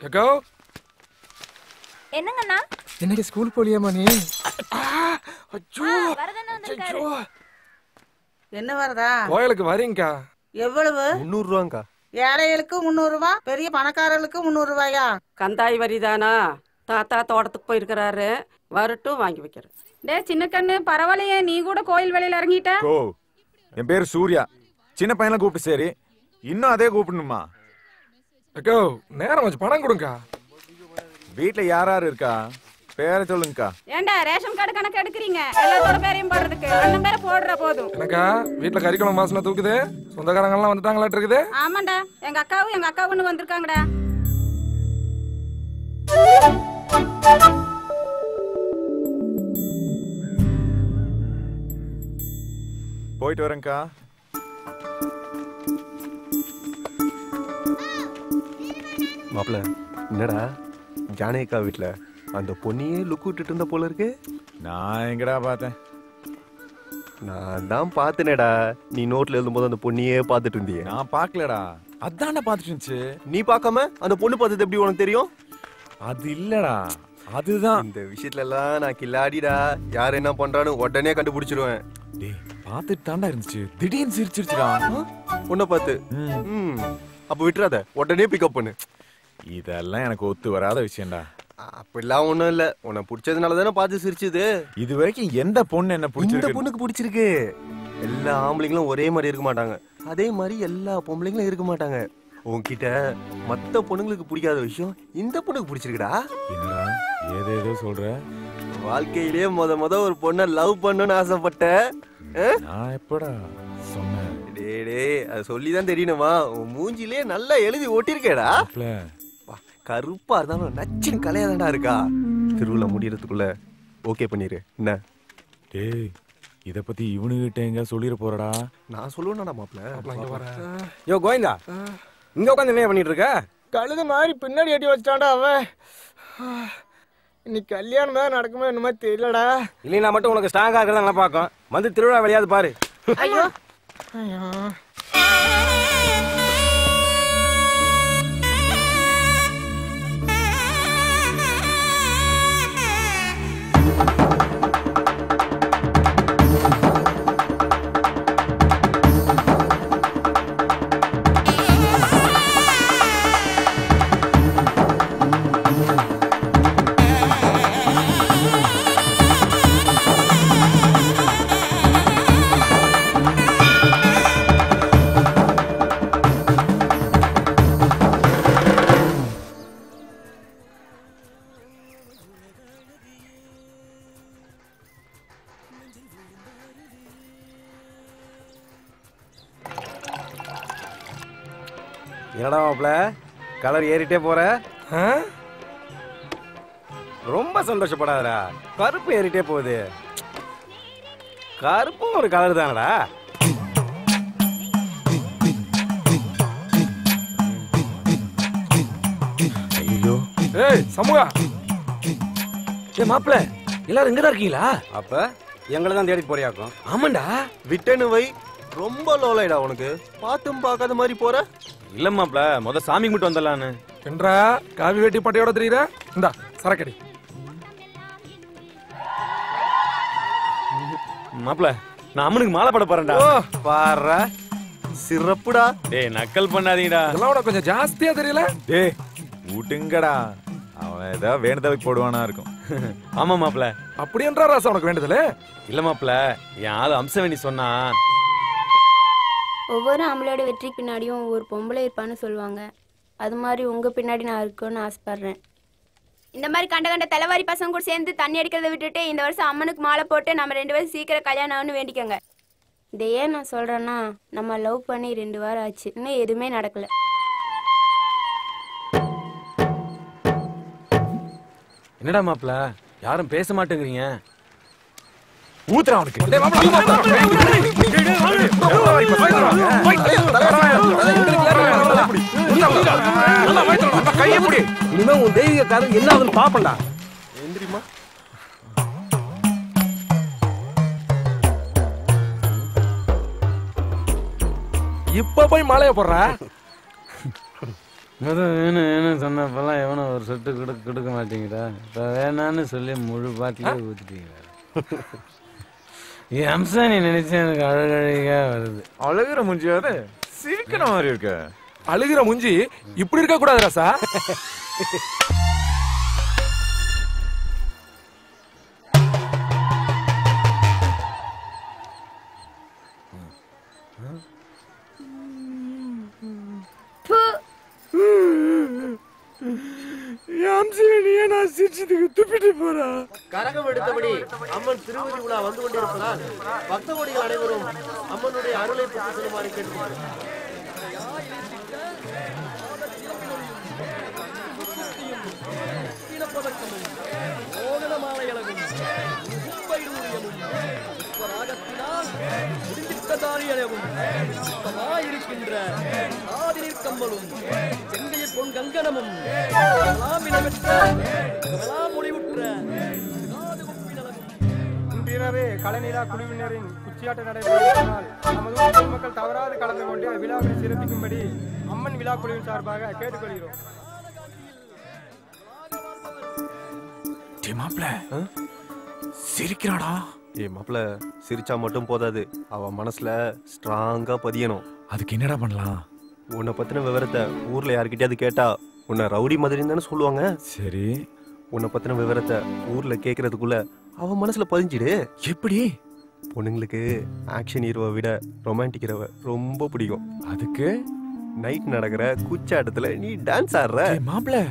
Echo என்னங்கண்ணா இன்னைக்கு school போலியாமா நீ? அச்சோ வரதண்ணா என்ன வரதா? கோயிலுக்கு வரீங்கக்கா. எவ்வளவு? 300 ரூபாங்கா. ஏழைகளுக்கு 300 ரூபா, பெரிய பணக்காரர்களுக்கு 300 ரூபாயா? கந்தாய் வரிதானா? தாத்தா தோட்டத்துக்கு போயிருக்கிறாரு, வரட்டும் வாங்கி வைக்கிறேன். டே சின்ன கண்ணு, பரவாயில்லையே நீ கூட கோயில் வேலையில இறங்கிட்ட. ஓ, என் பேரு சூர்யா. சின்ன பையனை கூப்பிட்டு சரி, இன்னும் அதே கூப்பிடணுமா? அக்கோ நேரம் வச்சு பணம் கொடுங்கக்கா. வீட்டுல யார் யாரு இருக்கா? பேரை சொல்லுங்கக்கா. ஏண்டா ரேஷன் கார்டு கணக்கு எடுக்கிறீங்க? எல்லாத்தோட பேரையும் போடுறதுக்கு அண்ணன் பேரை போடுற போதும். எனக்கா வீட்டுல கறிக்குளம் வாசனை தூக்குது. சொந்தக்காரங்க எல்லாம் வந்துட்டாங்களாட்டு இருக்குது. ஆமாண்டா, எங்க அக்கா ஒண்ணு வந்திருக்காங்கடா. போயிட்டு வரேன்க்கா. மாப்பிள்ள என்னடா ஜானகிக்கா வீட்டுல அந்த பொண்ணையே லுக் விட்டுட்டு இருந்த போல இருக்கு. நான் எங்கடா பார்த்தேன்? நான் தான் பார்த்தனேடா, நீ நோட்ல எழுதும்போது அந்த பொண்ணையே பார்த்துட்டு இருந்தியே. நான் பார்க்கலடா, அதான்டா பார்த்துட்டு இருந்துச்சு. நீ பார்க்காம அந்த பொண்ணு பார்த்தது எப்படி உனக்கு தெரியும்? அது இல்லடா, அதுதான். இந்த விஷயத்துல எல்லாம் நான் கில்லாடிடா, யார் என்ன பண்றான்னு உடனே கண்டுபிடிச்சிருவேன். டேய் பார்த்துட்டு தாண்டா இருந்துச்சு, திடீர்னு சிரிச்சிருச்சுடா பொண்ணை பார்த்து. அப்ப விட்டுறாத, உடனே பிக்கப் பண்ணு. இதெல்லாம் எனக்கு ஒத்து வராத விஷயம்டா. அப்படிலாம் ஒண்ணும் இல்ல, உன்னை பிடிச்சதுனால தானே பார்த்து சிரிச்சுது. இது வரைக்கும் எந்த பொண்ணு என்ன பிடிச்சிருக்கு? இந்த பொண்ணுக்கு பிடிச்சிருக்கு. எல்லா ஆம்பளைங்களும் ஒரே மாதிரி இருக்க மாட்டாங்க, அதே மாதிரி எல்லா பொம்பளைங்களும் இருக்க மாட்டாங்க. உன்கிட்ட மத்த பொண்ணுங்களுக்கு பிடிக்காத விஷயம் இந்த பொண்ணுக்கு பிடிச்சிருக்குடா. என்னடா ஏதேதோ சொல்ற? வாழ்க்கையிலேயே முத ஒரு பொண்ணை லவ் பண்ணணும்னு ஆசைப்பட்டேன். நான் எப்படா சொன்னேன்? டேய் அது சொல்லிதான் தெரியணுமா? உன் மூஞ்சிலே நல்லா எழுதி ஓட்டிருக்கேடா. கருப்பா இருந்தாலும் நச்சின் கலையாதான்டா இருக்கா. திருவிழா முடியறதுக்குள்ள ஓகே பண்ணிரு என்ன? டேய் இத பத்தி இவனுகிட்ட எங்க சொல்லிட போறடா? நான் சொல்லுவேன்டா மாப்ள. யோ கோவிந்தா, இங்க உட்காந்து என்ன பண்ணிட்டு இருக்க? கழுத மாதிரி பின்னாடி எட்டி வச்சிட்டான்டா அவன். இன்னைக்கு கல்யாணம் தான் நடக்குமோ என்னமோ தெரியலடா. இல்லைன்னா மட்டும் உனக்கு ஸ்ட்ராங்கா இருக்கிறதா நல்லா பார்க்கும். வந்து திருவிழா விளையாது பாரு. ஐயோ ஐயோ என்னடா மாப்ள கலர் ஏறிட்டே போற? ரொம்ப சந்தோஷப்படாதடா, கருப்பு ஏறிட்டே போகுது. கருப்பும் ஒரு கலர் தானடா. ஐயோ ஏய் சமூகா, ஏ மாப்ள எல்லாரும் இங்கதான் இருக்கீங்களா? அப்ப எங்களை தான் தேடிட்டு போறியாக்கும். ஆமாண்டா, விட்டனு வை. ரொம்ப லோலைடா உனக்கு, பாத்தும் பார்க்காத மாதிரி போற. இல்ல மாப்ள, முத சாமி மட்டும் வந்துடலான்னு. என்றா காவி வெட்டி பட்டையோட தெரியுதா? இந்தா சரக்கடி. மாப்ள நான் அம்மனுக்கு மாலை போட போறேன்டா. பாரு சிறப்புடா. டேய் நக்கல் பண்ணாதீங்கடா. இதெல்லாம் கொஞ்சம் ஜாஸ்தியா தெரியல. டேய் விட்டுங்கடா, அவன் ஏதாவது வேண்டுதலுக்கு போடுவானா இருக்கும். ஆமா மாப்ள. அப்படி என்றா ராசா உனக்கு வேண்டுதல? இல்ல மாப்ள, என் ஆளு அம்சவேணி சொன்னா. ஒவ்வொரு ஆம்பளையோட வெற்றி பின்னாடியும் ஒவ்வொரு பொம்பளை இருப்பான்னு சொல்லுவாங்க. அது மாதிரி உங்க பின்னாடி நான் இருக்கணும்னு ஆசைப்படுறேன். இந்த மாதிரி கண்ட கண்ட தலைவாரி பசங்க கூட சேர்ந்து தண்ணி அடிக்கிறத விட்டுட்டு இந்த வருஷம் அம்மனுக்கு மாலை போட்டு நம்ம 2 பேரும் சீக்கிரம் கல்யாணம் ஆகுன்னு வேண்டிக்கோங்க. இதை ஏன் நான் சொல்றேன்னா, நம்ம லவ் பண்ணி 2 வாரம் ஆச்சு, இன்னும் எதுவுமே நடக்கல. என்னடா மாப்ள யாரும் பேச மாட்டேங்கிறீங்க? ஊத்துறா அவனுக்கு. இனிமே உன் தெய்வீக காதல் என்ன ஆகுதுன்னு பாப்பண்டா. எந்திரிமா. இப்ப போய் மாலைய போடுற. முதல் வேணும் வேணும் சொன்னப்பெல்லாம் எவனும் ஒரு சொட்டு கொடுக்க மாட்டீங்கடா. இப்போ வேணான்னு சொல்லி முழு பாட்டிலே ஊற்றிட்டீங்களா? என் அம்சம் நீ நினைச்சா எனக்கு அழகழகா வருது. அழுகிற முஞ்சியாவது சிரிக்கிற மாதிரி இருக்க. அழுகிற முஞ்சி இப்படி இருக்க கூடாது ராசா. கரகம் எடுத்தபடி அம்மன் திருவதி உலா வந்து கொண்டிருப்பதால் பக்த கோடிகள் அனைவரும் அம்மனுடைய அருளை பெற்று செல்லுமாறு கேட்டுக்கொள்கிறேன். இன்றிரவே கலைநிலா குழுவினரின் குச்சியாட்ட நடைபெறுவதால் நமது ஊர் மக்கள் தவறாது கலந்து கொண்டு விழாவை சிறப்பிக்கும்படி அம்மன் விழா குழுவின் சார்பாக கேட்டுக்கொள்கிறோம். சிரிக்கிறாடா. மாப்பிள்ள சிரிச்சா மட்டும் போதாது, அவ மனசுல ஸ்ட்ராங்கா பதியணும். அதுக்கு என்னடா பண்ணலாம்? உன்னை பத்தின விவரத்தை ஊர்ல யாருக்கிட்டயாவது கேட்டா உன்னை ரவுடி மாதிரி தானே சொல்லுவாங்க. சரி, உன்னை பத்தின விவரத்தை ஊர்ல கேட்கறதுக்குள்ள அவ மனசுல பதிஞ்சிடு. எப்படி? பொண்ணுங்களுக்கு ஆக்ஷன் ஹீரோவை விட ரொமான்டிக் ஹீரோவை ரொம்ப பிடிக்கும். அதுக்கு நைட் நடக்கிற குச்சாட்டத்துல நீ டான்ஸ் ஆடுற மாப்பிள்ள.